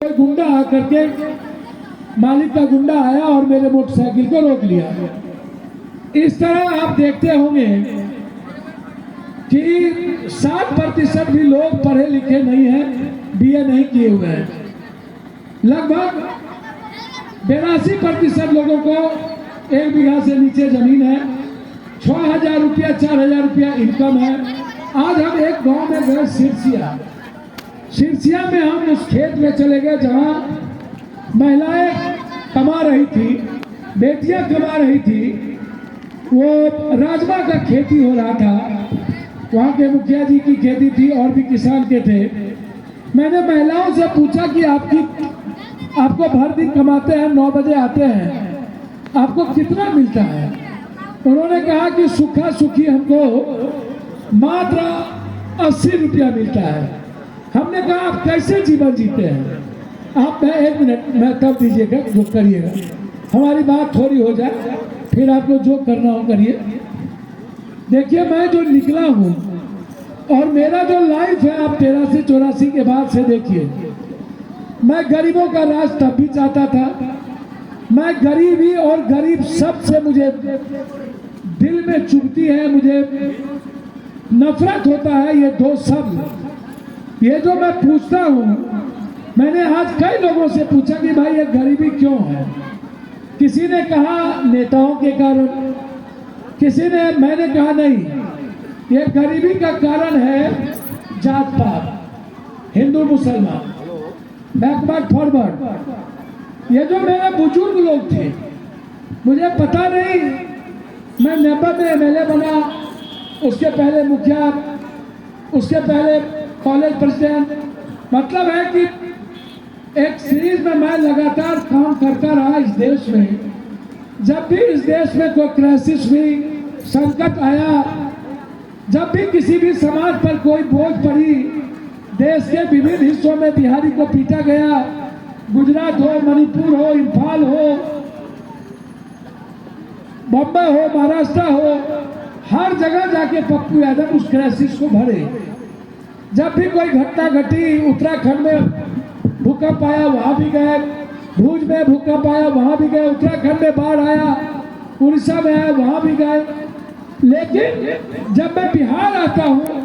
गुंडा आकर के मालिक का गुंडा आया और मेरे मोटरसाइकिल को रोक लिया। इस तरह आप देखते होंगे कि 60% भी लोग पढ़े लिखे नहीं हैं, बीए नहीं किए हुए हैं। लगभग 82% लोगों को 1 बीघा से नीचे जमीन है, 6,000 रुपया 4,000 रुपया इनकम है। आज हम एक गांव में गए, सिरसिया में हम उस खेत में चले गए जहां महिलाएं कमा रही थी, बेटियां कमा रही थी। वो राजमा का खेती हो रहा था, वहाँ के मुखिया जी की खेती थी और भी किसान के थे। मैंने महिलाओं से पूछा कि आपको भर दिन कमाते हैं, 9 बजे आते हैं, आपको कितना मिलता है? उन्होंने कहा कि सूखा सूखी हमको मात्र 80 रुपया मिलता है। हमने कहा आप कैसे जीवन जीते हैं? आप 1 मिनट मैं तब दीजिएगा, जो करिएगा, हमारी बात थोड़ी हो जाए, फिर आपको जो करना हो करिए। देखिए, मैं जो निकला हूँ और मेरा जो लाइफ है, आप 83-84 के बाद से देखिए, मैं गरीबों का राज तब भी चाहता था। मैं गरीबी और गरीब सबसे मुझे दिल में चुभती है, मुझे नफरत होता है ये दो शब्द। ये जो मैं पूछता हूँ, मैंने आज कई लोगों से पूछा कि भाई ये गरीबी क्यों है? किसी ने कहा नेताओं के कारण, मैंने कहा नहीं, ये गरीबी का कारण है जात पात, हिंदू मुसलमान, बैकवर्ड फॉरवर्ड। ये जो मेरे बुजुर्ग लोग थे, मुझे पता नहीं, मैं 90 में MLA बना, उसके पहले मुखिया, उसके पहले कॉलेज प्रेसिडेंट। मतलब है कि एक सीरीज में मैं लगातार काम करता रहा इस देश में। जब भी इस देश में कोई क्राइसिस हुई, संकट आया, जब भी किसी भी समाज पर कोई बोझ पड़ी, देश के विभिन्न हिस्सों में बिहारी को पीटा गया, गुजरात हो, मणिपुर हो, इम्फाल हो, बम्बई हो, महाराष्ट्र हो, हर जगह जाके पप्पू यादव उस क्राइसिस को भरे। जब भी कोई घटना घटी, उत्तराखंड में भूकंप आया, वहां भी गए, भुज में भूकंप आया, वहां भी गए, उत्तराखंड में बाढ़ आया, उड़ीसा में आया, वहां भी गए। लेकिन जब मैं बिहार आता हूँ